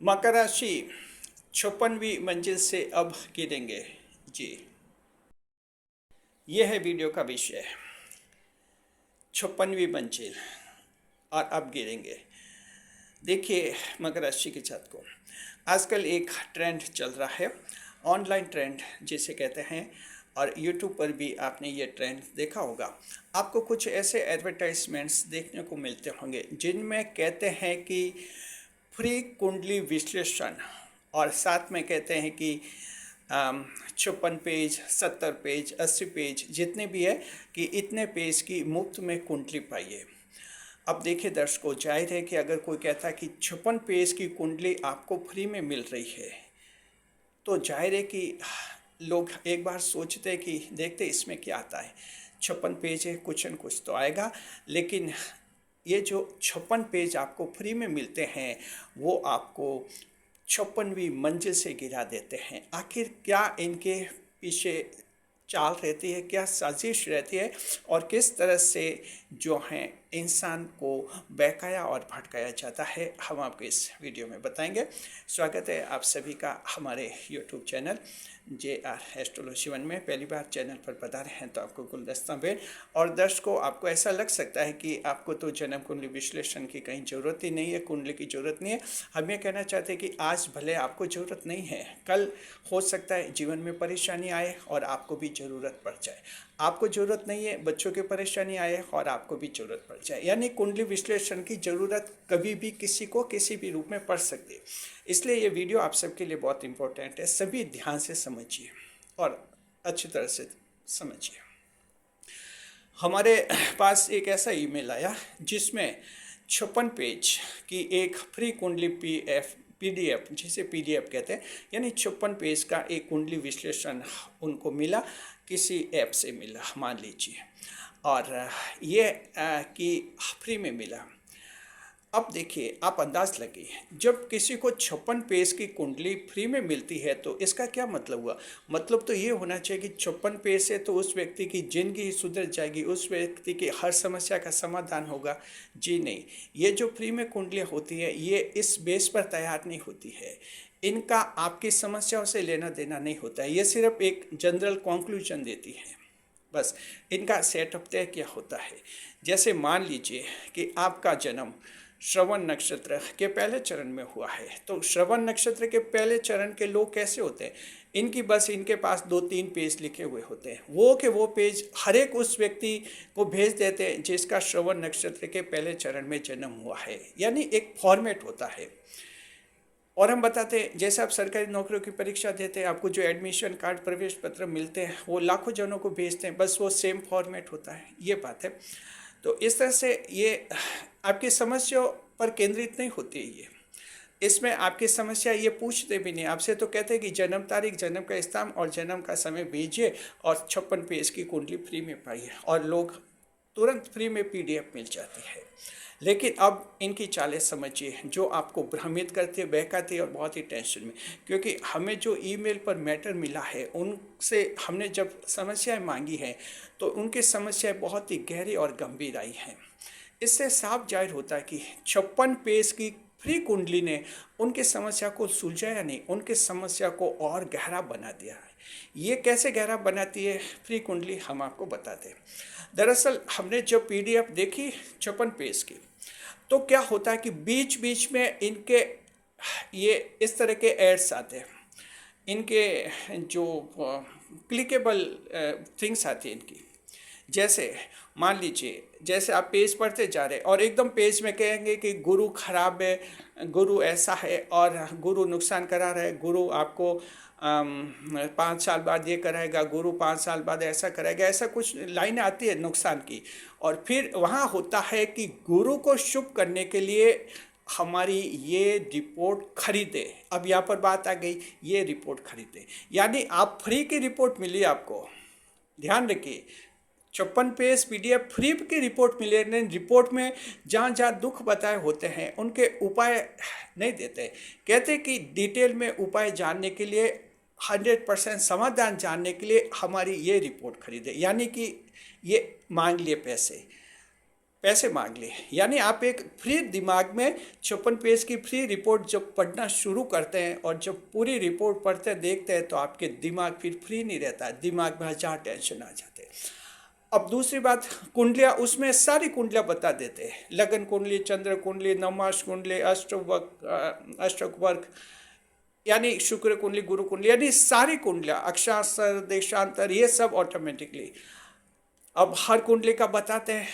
मकर राशि 56वीं मंजिल से अब गिरेंगे। जी, यह है वीडियो का विषय। 56वीं मंजिल और अब गिरेंगे। देखिए मकर राशि के छत को आजकल एक ट्रेंड चल रहा है, ऑनलाइन ट्रेंड जिसे कहते हैं, और यूट्यूब पर भी आपने ये ट्रेंड देखा होगा। आपको कुछ ऐसे एडवर्टाइजमेंट्स देखने को मिलते होंगे जिनमें कहते हैं कि फ्री कुंडली विश्लेषण, और साथ में कहते हैं कि 56 पेज, 70 पेज, 80 पेज जितने भी है कि इतने पेज की मुफ्त में कुंडली पाइए। अब देखिए दर्शकों, जाहिर है कि अगर कोई कहता है कि 56 पेज की कुंडली आपको फ्री में मिल रही है, तो जाहिर है कि लोग एक बार सोचते हैं कि देखते इसमें क्या आता है। 56 पेज है, कुछ न कुछ तो आएगा। लेकिन ये जो 56 पेज आपको फ्री में मिलते हैं वो आपको 56वीं मंजिल से गिरा देते हैं। आखिर क्या इनके पीछे चाल रहती है, क्या साजिश रहती है, और किस तरह से जो है इंसान को बहकाया और भटकाया जाता है, हम आपको इस वीडियो में बताएंगे। स्वागत है आप सभी का हमारे YouTube channel JR astrology one में। पहली बार चैनल पर पधारे हैं तो आपको गुलदस्ता भेंट। और दर्शकों, आपको ऐसा लग सकता है कि आपको तो जन्म कुंडली विश्लेषण की कहीं ज़रूरत ही नहीं है, कुंडली की ज़रूरत नहीं है। हम ये कहना चाहते हैं कि आज भले आपको ज़रूरत नहीं है, कल हो सकता है जीवन में परेशानी आए और आपको भी ज़रूरत पड़ जाए। आपको ज़रूरत नहीं है, बच्चों की परेशानी आए और आपको भी ज़रूरत पड़ जाए। यानी कुंडली विश्लेषण की ज़रूरत कभी भी किसी को किसी भी रूप में पड़ सकती है। इसलिए ये वीडियो आप सबके लिए बहुत इम्पोर्टेंट है। सभी ध्यान से समझिए और अच्छी तरह से समझिए। हमारे पास एक ऐसा ईमेल आया जिसमें 56 पेज की एक फ्री कुंडली PDF, जिसे PDF कहते हैं, यानी 56 पेज का एक कुंडली विश्लेषण उनको मिला, किसी ऐप से मिला मान लीजिए, और ये कि फ्री में मिला। अब देखिए, आप अंदाज लगिए, जब किसी को 56 पेज की कुंडली फ्री में मिलती है तो इसका क्या मतलब हुआ। मतलब तो ये होना चाहिए कि 56 पेज से तो उस व्यक्ति की ज़िंदगी सुधर जाएगी, उस व्यक्ति की हर समस्या का समाधान होगा। जी नहीं, ये जो फ्री में कुंडलियाँ होती है ये इस बेस पर तैयार नहीं होती है। इनका आपकी समस्याओं से लेना देना नहीं होता है। ये सिर्फ एक जनरल कंक्लूजन देती है, बस इनका सेटअप तय क्या होता है। जैसे मान लीजिए कि आपका जन्म श्रवण नक्षत्र के पहले चरण में हुआ है, तो श्रवण नक्षत्र के पहले चरण के लोग कैसे होते हैं, इनकी बस इनके पास 2-3 पेज लिखे हुए होते हैं। वो पेज हर एक उस व्यक्ति को भेज देते हैं जिसका श्रवण नक्षत्र के पहले चरण में जन्म हुआ है। यानी एक फॉर्मेट होता है। और हम बताते हैं, जैसे आप सरकारी नौकरियों की परीक्षा देते हैं, आपको जो एडमिशन कार्ड, प्रवेश पत्र मिलते हैं, वो लाखों जनों को भेजते हैं, बस वो सेम फॉर्मेट होता है। ये बात है। तो इस तरह से ये आपकी समस्याओं पर केंद्रित नहीं होती है। ये इसमें आपकी समस्या ये पूछते भी नहीं, आपसे तो कहते हैं कि जन्म तारीख, जन्म का स्थान और जन्म का समय भेजिए और 56 पेज की कुंडली फ्री में पाइए, और लोग तुरंत फ्री में PDF मिल जाती है। लेकिन अब इनकी चालें समझिए जो आपको भ्रमित करती है, बहकाती है और बहुत ही टेंशन में। क्योंकि हमें जो ईमेल पर मैटर मिला है, उनसे हमने जब समस्याएं मांगी हैं तो उनकी समस्याएं बहुत ही गहरी और गंभीर आई हैं। इससे साफ जाहिर होता है कि 56 पेज की फ्री कुंडली ने उनकी समस्या को सुलझाया नहीं, उनकी समस्या को और गहरा बना दिया है। ये कैसे गहरा बनाती है फ्री कुंडली, हम आपको बताते हैं। दरअसल हमने जब PDF देखी 56 पेज की, तो क्या होता है कि बीच बीच में इनके ये इस तरह के एड्स आते हैं, इनके जो क्लिकेबल थिंग्स आती हैं इनकी। जैसे मान लीजिए, जैसे आप पेज पढ़ते जा रहे और एकदम पेज में कहेंगे कि गुरु खराब है, गुरु ऐसा है और गुरु नुकसान करा रहा है, गुरु आपको 5 साल बाद ये कराएगा, गुरु 5 साल बाद ऐसा कराएगा, ऐसा कुछ लाइनें आती है नुकसान की। और फिर वहाँ होता है कि गुरु को शुभ करने के लिए हमारी ये रिपोर्ट खरीदे। अब यहाँ पर बात आ गई, ये रिपोर्ट खरीदे, यानी आप फ्री की रिपोर्ट मिली आपको। ध्यान रखिए, 56 पेज PDF फ्री की रिपोर्ट मिले, लेकिन रिपोर्ट में जहाँ जहाँ दुख बताए होते हैं उनके उपाय नहीं देते। कहते कि डिटेल में उपाय जानने के लिए, 100% समाधान जानने के लिए हमारी ये रिपोर्ट खरीदे। यानी कि ये मांग लिए पैसे। पैसे मांग लिए। यानी आप एक फ्री दिमाग में 56 पेज की फ्री रिपोर्ट जब पढ़ना शुरू करते हैं और जब पूरी रिपोर्ट पढ़ते देखते हैं तो आपके दिमाग फिर फ्री नहीं रहता है, दिमाग में हजार टेंशन आ जाते हैं। अब दूसरी बात, कुंडलियाँ, उसमें सारी कुंडलियाँ बता देते हैं, लगन कुंडली, चंद्र कुंडली, नवमास कुंडली, अष्टक वर्ग, यानी शुक्र कुंडली, गुरु कुंडली, यानी सारी कुंडलियाँ, अक्षांतर, देशांतर, ये सब ऑटोमेटिकली अब हर कुंडली का बताते हैं।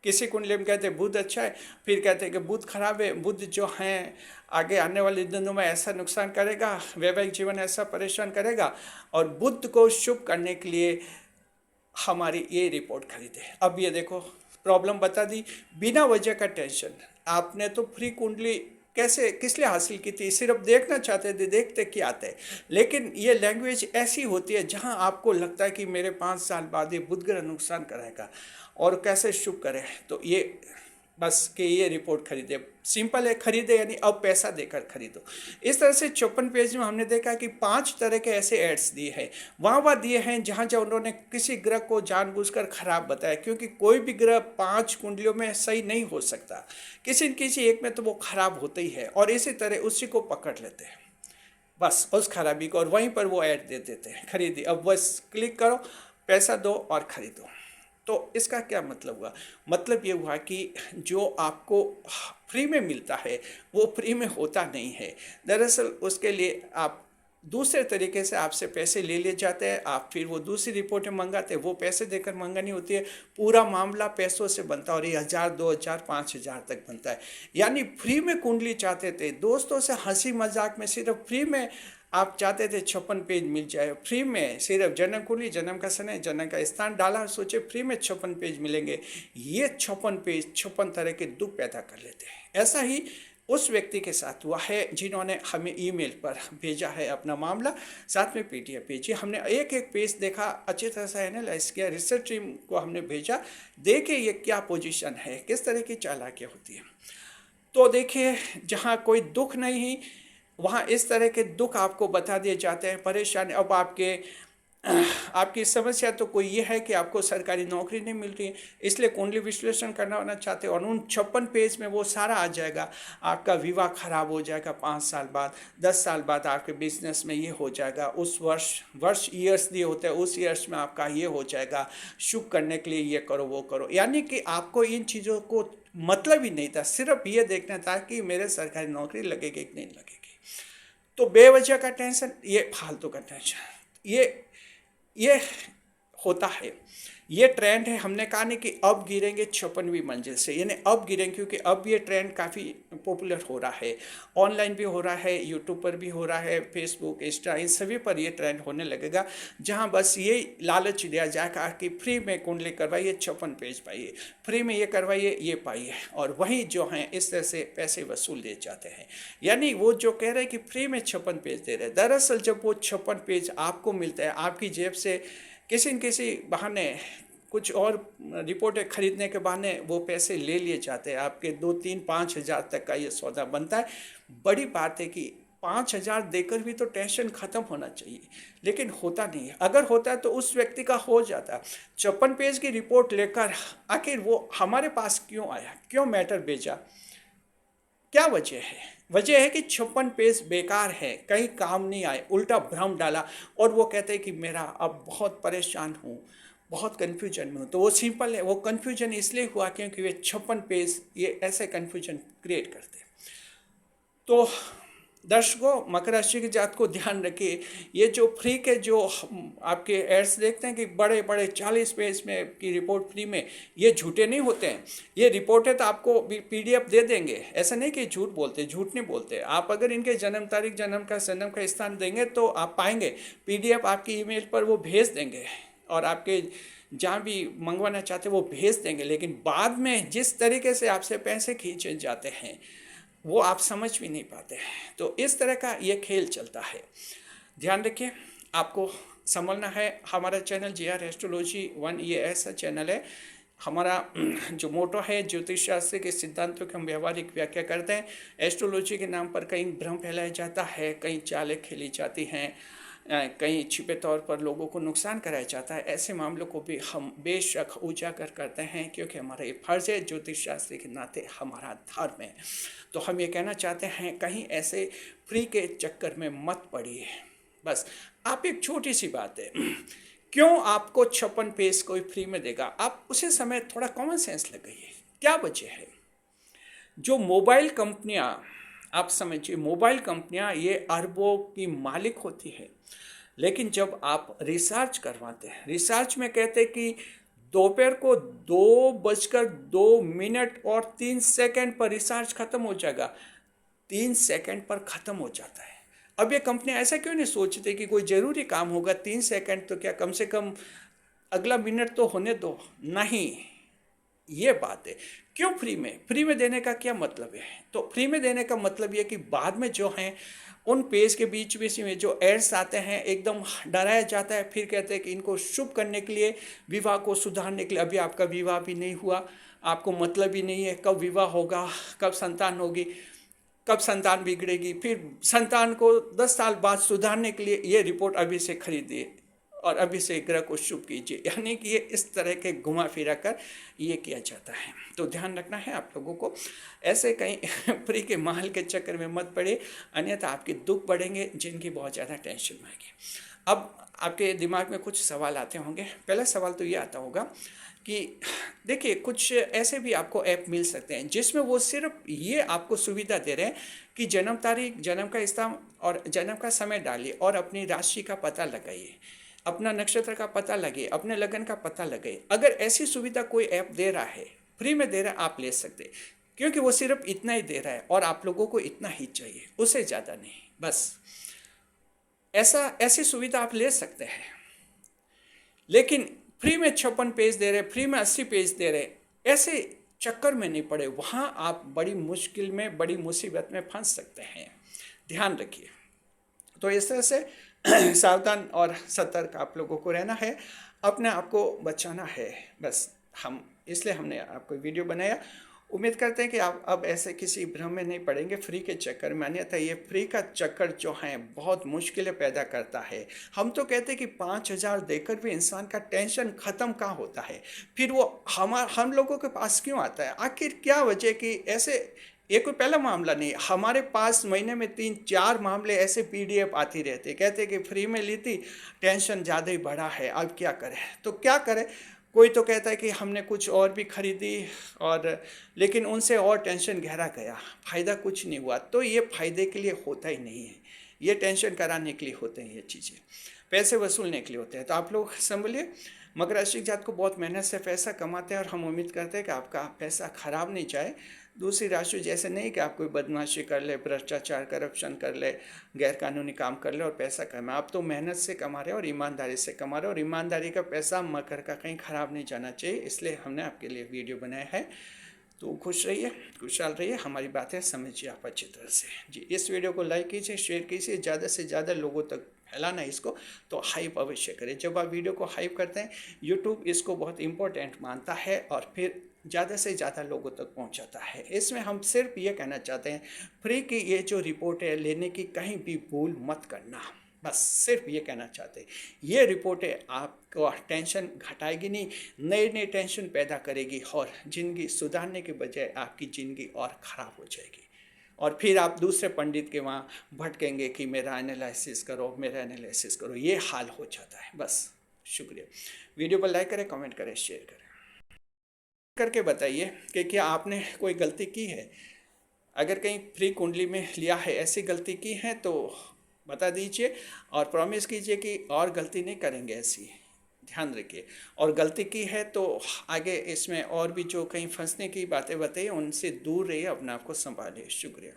किसी कुंडली में कहते हैं बुध अच्छा है, फिर कहते हैं कि बुध खराब है, बुध जो है आगे आने वाले दिनों में ऐसा नुकसान करेगा, वैवाहिक जीवन ऐसा परेशान करेगा, और बुध को शुभ करने के लिए हमारी ये रिपोर्ट खरीदे। अब ये देखो प्रॉब्लम बता दी, बिना वजह का टेंशन। आपने तो फ्री कुंडली कैसे किस लिए हासिल की थी, सिर्फ देखना चाहते थे, देखते क्या आते। लेकिन ये लैंग्वेज ऐसी होती है जहां आपको लगता है कि मेरे 5 साल बाद ये बुध ग्रह नुकसान कराएगा और कैसे शुभ करे, तो ये बस कि ये रिपोर्ट खरीदे, सिंपल है, खरीदे यानी अब पैसा देकर खरीदो। इस तरह से 54 पेज में हमने देखा कि 5 तरह के ऐसे एड्स दिए हैं, वहाँ दिए हैं जहाँ जहाँ उन्होंने किसी ग्रह को जानबूझकर खराब बताया, क्योंकि कोई भी ग्रह 5 कुंडलियों में सही नहीं हो सकता, किसी न किसी एक में तो वो खराब होता ही है, और इसी तरह उसी को पकड़ लेते हैं, बस उस खराबी को, और वहीं पर वो ऐड दे देते हैं, खरीदी, अब बस क्लिक करो, पैसा दो और ख़रीदो। तो इसका क्या मतलब हुआ? मतलब ये हुआ कि जो आपको फ्री में मिलता है वो फ्री में होता नहीं है। दरअसल उसके लिए आप दूसरे तरीके से आपसे पैसे ले लिए जाते हैं, आप फिर वो दूसरी रिपोर्टें मंगाते हैं, वो पैसे देकर मंगानी होती है, पूरा मामला पैसों से बनता है, और ये 1000, 2000, 5000 तक बनता है। यानी फ्री में कुंडली चाहते थे, दोस्तों से हंसी मजाक में सिर्फ फ्री में आप चाहते थे 56 पेज मिल जाए फ्री में, सिर्फ जन्म कुंडली, जन्म का समय, जन्म का स्थान डाला, सोचे फ्री में 56 पेज मिलेंगे। ये 56 पेज 56 तरह के दुख पैदा कर लेते हैं। ऐसा ही उस व्यक्ति के साथ हुआ है जिन्होंने हमें ईमेल पर भेजा है अपना मामला, साथ में पीडीएफ भेजी। हमने एक एक पेज देखा, अच्छी तरह से एनालाइज किया, रिसर्च टीम को हमने भेजा, देखे ये क्या पोजीशन है, किस तरह की चालाकियाँ होती है। तो देखिए, जहाँ कोई दुख नहीं वहाँ इस तरह के दुख आपको बता दिए जाते हैं, परेशानी। अब आपकी समस्या तो कोई ये है कि आपको सरकारी नौकरी नहीं मिल रही, इसलिए कुंडली विश्लेषण करना होना चाहते हो, और उन 56 पेज में वो सारा आ जाएगा। आपका विवाह खराब हो जाएगा 5 साल बाद, 10 साल बाद आपके बिजनेस में ये हो जाएगा, उस वर्ष ईयर्स दिए होते हैं, उस ईयर्स में आपका ये हो जाएगा, शुभ करने के लिए ये करो वो करो। यानी कि आपको इन चीज़ों को मतलब ही नहीं था, सिर्फ ये देखना था कि मेरे सरकारी नौकरी लगेगी कि नहीं लगेगी। तो बेवजह का टेंशन, ये फालतू का टेंशन, ये होता है, ये ट्रेंड है। हमने कहा नहीं कि अब गिरेंगे 56वीं मंजिल से, यानी अब गिरेंगे, क्योंकि अब ये ट्रेंड काफ़ी पॉपुलर हो रहा है, ऑनलाइन भी हो रहा है, यूट्यूब पर भी हो रहा है, फेसबुक, इंस्टा, इन सभी पर ये ट्रेंड होने लगेगा, जहां बस ये लालच दिया जाएगा कि फ्री में कुंडली करवाइए, 56 पेज पाइए, फ्री में ये करवाइए, ये पाइए, और वहीं जो हैं इस तरह से पैसे वसूल दिए जाते हैं। यानी वो जो कह रहे हैं कि फ्री में 56 पेज दे रहे हैं, दरअसल जब वो 56 पेज आपको मिलता है, आपकी जेब से किसी न किसी बहाने कुछ और रिपोर्टें खरीदने के बहाने वो पैसे ले लिए जाते हैं, आपके 2, 3, 5 हज़ार तक का ये सौदा बनता है। बड़ी बात है कि 5,000 देकर भी तो टेंशन ख़त्म होना चाहिए, लेकिन होता नहीं है। अगर होता है तो उस व्यक्ति का हो जाता। 56 पेज की रिपोर्ट लेकर आखिर वो हमारे पास क्यों आया, क्यों मैटर भेजा, क्या वजह है? वजह है कि 56 पेज बेकार है, कहीं काम नहीं आए, उल्टा भ्रम डाला, और वो कहते हैं कि मेरा अब बहुत परेशान हूँ, बहुत कन्फ्यूजन में हूँ। तो वो सिंपल है, वो कन्फ्यूजन इसलिए हुआ क्योंकि वे 56 पेज ये ऐसे कन्फ्यूजन क्रिएट करते हैं। तो दर्शकों, मकर राशि की जात को ध्यान रखिए, ये जो फ्री के जो आपके एड्स देखते हैं कि बड़े बड़े 40 पेज में की रिपोर्ट फ्री में, ये झूठे नहीं होते हैं। ये रिपोर्टें तो आपको पीडीएफ दे देंगे, ऐसा नहीं कि झूठ बोलते, झूठ नहीं बोलते। आप अगर इनके जन्म तारीख, जन्म का स्थान देंगे तो आप पाएंगे, पीडीएफ आपकी ईमेल पर वो भेज देंगे, और आपके जहाँ भी मंगवाना चाहते वो भेज देंगे। लेकिन बाद में जिस तरीके से आपसे पैसे खींचे जाते हैं वो आप समझ भी नहीं पाते हैं। तो इस तरह का ये खेल चलता है, ध्यान रखिए, आपको संभलना है। हमारा चैनल GR एस्ट्रोलॉजी 1 ये ऐसा चैनल है, हमारा जो मोटो है, ज्योतिष शास्त्र के सिद्धांतों की हम व्यवहारिक व्याख्या करते हैं। एस्ट्रोलॉजी के नाम पर कहीं भ्रम फैलाया जाता है, कहीं चालें खेली जाती हैं, कहीं छिपे तौर पर लोगों को नुकसान कराया जाता है, ऐसे मामलों को भी हम बेशक उजागर करते हैं, क्योंकि हमारा ये फर्ज है, ज्योतिष शास्त्री के नाते हमारा धर्म है। तो हम ये कहना चाहते हैं, कहीं ऐसे फ्री के चक्कर में मत पड़िए। बस आप, एक छोटी सी बात है, क्यों आपको 56 पेज कोई फ्री में देगा? आप उसी समय थोड़ा कॉमन सेंस लगाइए, क्या वजह है? जो मोबाइल कंपनियां, आप समझिए, मोबाइल कंपनियां ये अरबों की मालिक होती है, लेकिन जब आप रिसर्च करवाते हैं, रिसर्च में कहते हैं कि दोपहर को 2:02 और 3 सेकंड पर रिसर्च खत्म हो जाएगा, 3 सेकंड पर खत्म हो जाता है। अब ये कंपनी ऐसा क्यों नहीं सोचती कि कोई ज़रूरी काम होगा, 3 सेकंड तो क्या, कम से कम अगला मिनट तो होने दो? नहीं, ये बात है। क्यों फ्री में देने का क्या मतलब है? तो फ्री में देने का मतलब ये कि बाद में जो हैं उन पेज के बीच बीच में जो एड्स आते हैं, एकदम डराया जाता है। फिर कहते हैं कि इनको शुभ करने के लिए, विवाह को सुधारने के लिए। अभी आपका विवाह भी नहीं हुआ, आपको मतलब ही नहीं है कब विवाह होगा, कब संतान होगी, कब संतान बिगड़ेगी, फिर संतान को 10 साल बाद सुधारने के लिए ये रिपोर्ट अभी से खरीदिए और अभी से ग्रह को शुभ कीजिए। यानी कि ये इस तरह के घुमा फिरा कर ये किया जाता है। तो ध्यान रखना है आप लोगों को, ऐसे कहीं फ्री के माल के चक्कर में मत पड़े, अन्यथा आपके दुख बढ़ेंगे, जिनकी बहुत ज़्यादा टेंशन आएगी। अब आपके दिमाग में कुछ सवाल आते होंगे। पहला सवाल तो ये आता होगा कि देखिए, कुछ ऐसे भी आपको ऐप मिल सकते हैं जिसमें वो सिर्फ ये आपको सुविधा दे रहे हैं कि जन्म तारीख, जन्म का स्थान और जन्म का समय डालिए और अपनी राशि का पता लगाइए, अपना नक्षत्र का पता लगे, अपने लगन का पता लगे। अगर ऐसी सुविधा कोई ऐप दे रहा है, फ्री में दे रहा है, आप ले सकते हैं, क्योंकि वो सिर्फ इतना ही दे रहा है और आप लोगों को इतना ही चाहिए, उससे ज़्यादा नहीं। बस ऐसी सुविधा आप ले सकते हैं, लेकिन फ्री में 56 पेज दे रहे, फ्री में 80 पेज दे रहे, ऐसे चक्कर में नहीं पड़े, वहाँ आप बड़ी मुश्किल में, बड़ी मुसीबत में फंस सकते हैं। ध्यान रखिए। तो इस तरह से सावधान और सतर्क आप लोगों को रहना है, अपने आप को बचाना है। बस हम इसलिए हमने आपको वीडियो बनाया। उम्मीद करते हैं कि आप अब ऐसे किसी भ्रम में नहीं पड़ेंगे फ्री के चक्कर में, अन्यथा ये फ्री का चक्कर जो है बहुत मुश्किलें पैदा करता है। हम तो कहते हैं कि 5,000 देकर भी इंसान का टेंशन ख़त्म कहाँ होता है, फिर वो हम लोगों के पास क्यों आता है? आखिर क्या वजह कि ऐसे, ये कोई पहला मामला नहीं, हमारे पास महीने में 3-4 मामले ऐसे PDF आती रहते, कहते कि फ्री में ली थी, टेंशन ज़्यादा ही बढ़ा है, अब क्या करें? तो क्या करें? कोई तो कहता है कि हमने कुछ और भी खरीदी, और लेकिन उनसे और टेंशन गहरा गया, फ़ायदा कुछ नहीं हुआ। तो ये फ़ायदे के लिए होता ही नहीं है, ये टेंशन कराने के लिए होते हैं, ये चीज़ें पैसे वसूलने के लिए होते हैं। तो आप लोग संभलिए। मकर राशि जात को बहुत मेहनत से पैसा कमाते हैं और हम उम्मीद करते हैं कि आपका पैसा खराब नहीं जाए। दूसरी राशि जैसे नहीं कि आप कोई बदमाशी कर ले, भ्रष्टाचार, करप्शन कर ले, गैर कानूनी काम कर ले और पैसा कमाए। आप तो मेहनत से कमा रहे हैं और ईमानदारी से कमा रहे हैं, और ईमानदारी का पैसा मकर का कहीं ख़राब नहीं जाना चाहिए, इसलिए हमने आपके लिए वीडियो बनाया है। तो खुश रहिए, खुशहाल रहिए, हमारी बातें समझिए आप अच्छी तरह से जी। इस वीडियो को लाइक कीजिए, शेयर कीजिए, ज़्यादा से ज़्यादा लोगों तक फैलाना है इसको। तो हाइप अवश्य करें। जब आप वीडियो को हाइप करते हैं, यूट्यूब इसको बहुत इंपॉर्टेंट मानता है और फिर ज़्यादा से ज़्यादा लोगों तक पहुंचाता है। इसमें हम सिर्फ ये कहना चाहते हैं, फ्री की ये जो रिपोर्ट है लेने की कहीं भी भूल मत करना, बस सिर्फ ये कहना चाहते हैं। ये रिपोर्टें आपको टेंशन घटाएगी नहीं, नई नई टेंशन पैदा करेगी और ज़िंदगी सुधारने के बजाय आपकी ज़िंदगी और ख़राब हो जाएगी, और फिर आप दूसरे पंडित के वहाँ भटकेंगे कि मेरा एनालिसिस करो, मेरा एनालिसिस करो, ये हाल हो जाता है। बस शुक्रिया। वीडियो पर लाइक करें, कमेंट करें, शेयर करें, करके बताइए कि क्या आपने कोई गलती की है। अगर कहीं फ्री कुंडली में लिया है, ऐसी गलती की है तो बता दीजिए और प्रॉमिस कीजिए कि और गलती नहीं करेंगे ऐसी। ध्यान रखिए, और गलती की है तो आगे इसमें और भी जो कहीं फंसने की बातें बताइए, उनसे दूर रहिए, अपने आप को संभालिए। शुक्रिया।